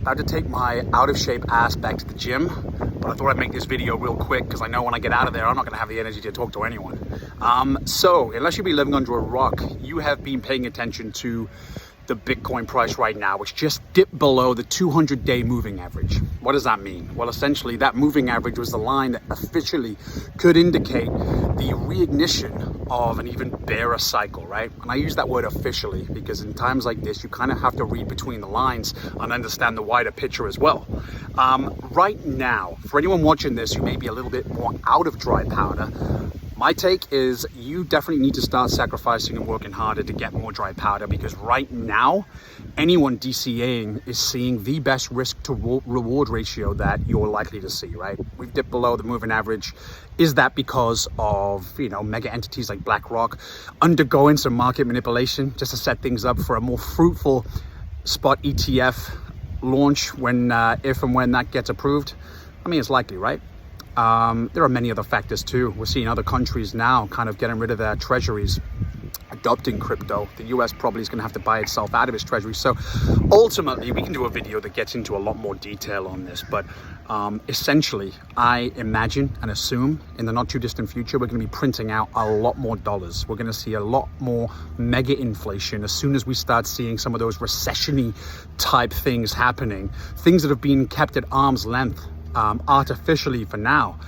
I had to take my out of shape ass back to the gym, but I thought I'd make this video real quick because I know when I get out of there, I'm not going to have the energy to talk to anyone. So unless you be living under a rock, you have been paying attention to the Bitcoin price right now, which just dipped below the 200-day moving average. What does that mean? Well, essentially that moving average was the line that officially could indicate the reignition of an even bearer cycle, right? And I use that word officially because in times like this, you kind of have to read between the lines and understand the wider picture as well. Right now, for anyone watching this who may be a little bit more out of dry powder, my take is you definitely need to start sacrificing and working harder to get more dry powder, because right now, anyone DCAing is seeing the best risk to reward ratio that you're likely to see, right? We've dipped below the moving average. Is that because of, mega entities like BlackRock undergoing some market manipulation just to set things up for a more fruitful spot ETF launch when, if and when that gets approved? I mean, it's likely, right? There are many other factors too. We're seeing other countries now kind of getting rid of their treasuries, adopting crypto. The US probably is going to have to buy itself out of its treasury. So ultimately, we can do a video that gets into a lot more detail on this. But essentially, I imagine and assume in the not too distant future, we're going to be printing out a lot more dollars. We're going to see a lot more mega inflation as soon as we start seeing some of those recession-y type things happening, things that have been kept at arm's length artificially for now.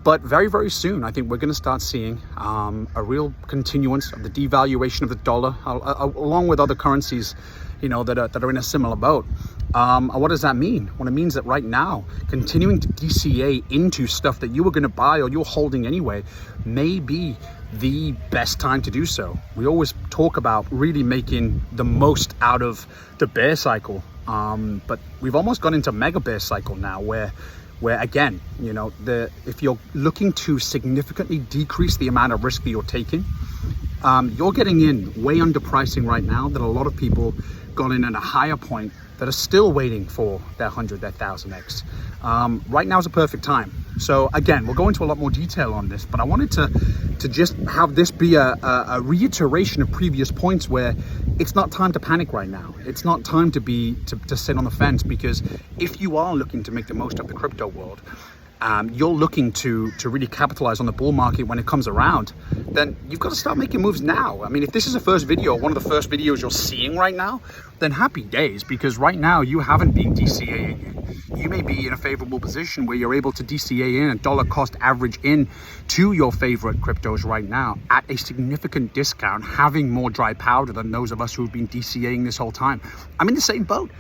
But very, very soon, I think we're going to start seeing a real continuance of the devaluation of the dollar, along with other currencies, that are in a similar boat. What does that mean? Well, it means that right now, continuing to DCA into stuff that you were going to buy or you're holding anyway may be the best time to do so. We always talk about really making the most out of the bear cycle. But we've almost gone into mega bear cycle now where again, if you're looking to significantly decrease the amount of risk that you're taking, you're getting in way under pricing right now that a lot of people got in at a higher point that are still waiting for their 100, their 1000x. Right now is a perfect time. So again, we'll go into a lot more detail on this, but I wanted to just have this be a reiteration of previous points where it's not time to panic right now. It's not time to sit on the fence, because if you are looking to make the most of the crypto world, you're looking to really capitalize on the bull market when it comes around, then you've got to start making moves now. I mean, if this is the first video, one of the first videos you're seeing right now, then happy days, because right now you haven't been DCAing. You may be in a favorable position where you're able to DCA in a dollar cost average in to your favorite cryptos right now at a significant discount, having more dry powder than those of us who've been DCAing this whole time. I'm in the same boat.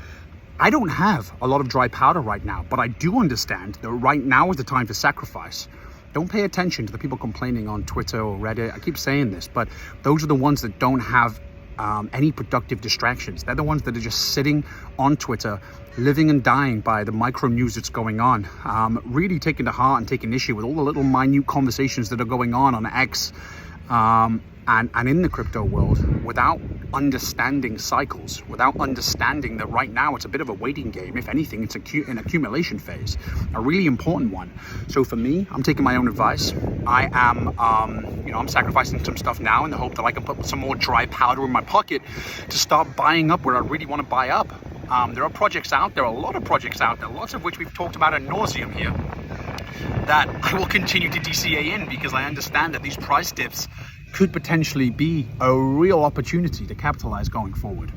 I don't have a lot of dry powder right now, but I do understand that right now is the time to sacrifice. Don't pay attention to the people complaining on Twitter or Reddit. I keep saying this, but those are the ones that don't have any productive distractions. They're the ones that are just sitting on Twitter, living and dying by the micro news that's going on, really taking to heart and taking issue with all the little minute conversations that are going on X, and in the crypto world, without understanding cycles, without understanding that right now it's a bit of a waiting game. If anything, it's an accumulation phase, a really important one. So for me, I'm taking my own advice. I am, I'm sacrificing some stuff now in the hope that I can put some more dry powder in my pocket to start buying up where I really want to buy up. There are projects out there, a lot of projects out there, lots of which we've talked about ad nauseum here, that I will continue to DCA in, because I understand that these price dips could potentially be a real opportunity to capitalize going forward.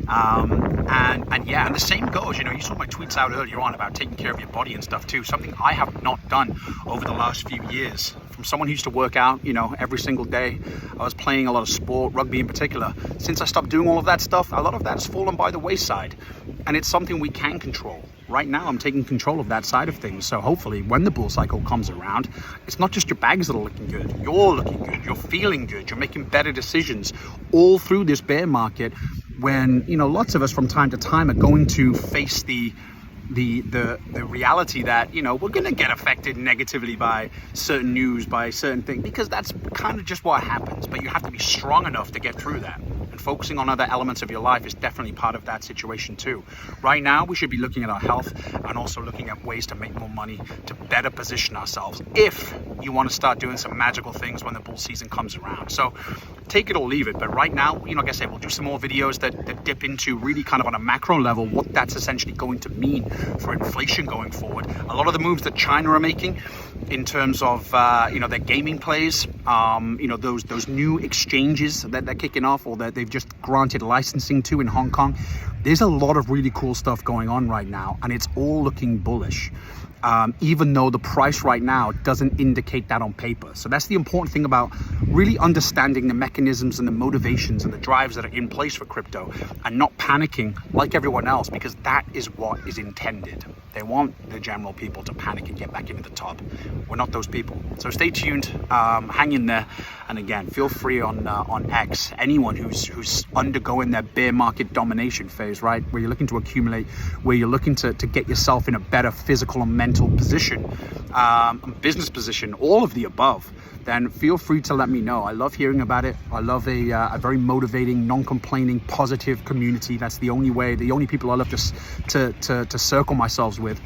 And the same goes, you saw my tweets out earlier on about taking care of your body and stuff too, something I have not done over the last few years. From someone who used to work out, every single day, I was playing a lot of sport, rugby in particular. Since I stopped doing all of that stuff, a lot of that has fallen by the wayside, and it's something we can control. Right now, I'm taking control of that side of things. So hopefully when the bull cycle comes around, it's not just your bags that are looking good. You're looking good. You're feeling good. You're making better decisions all through this bear market, when, lots of us from time to time are going to face the reality that, we're going to get affected negatively by certain news, by certain things, because that's kind of just what happens. But you have to be strong enough to get through that. And focusing on other elements of your life is definitely part of that situation too. Right now, we should be looking at our health and also looking at ways to make more money to better position ourselves if you want to start doing some magical things when the bull season comes around. So take it or leave it. But right now, like I said, we'll do some more videos that dip into really kind of on a macro level what that's essentially going to mean for inflation going forward. A lot of the moves that China are making in terms of their gaming plays, those new exchanges that they're kicking off or that they've just granted licensing to in Hong Kong. There's a lot of really cool stuff going on right now, and it's all looking bullish. Even though the price right now doesn't indicate that on paper. So that's the important thing about really understanding the mechanisms and the motivations and the drives that are in place for crypto and not panicking like everyone else, because that is what is intended. They want the general people to panic and get back into the top. We're not those people. So stay tuned, hang in there. And again, feel free on X, anyone who's undergoing their bear market domination phase, right? Where you're looking to accumulate, where you're looking to get yourself in a better physical and mental position, business position, all of the above, then feel free to let me know. I love hearing about it. I love a very motivating, non-complaining, positive community. That's the only people I love just to circle myself with.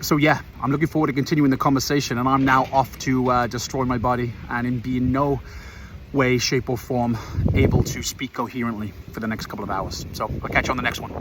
So yeah, I'm looking forward to continuing the conversation, and I'm now off to destroy my body and be in no way, shape or form able to speak coherently for the next couple of hours. So I'll catch you on the next one.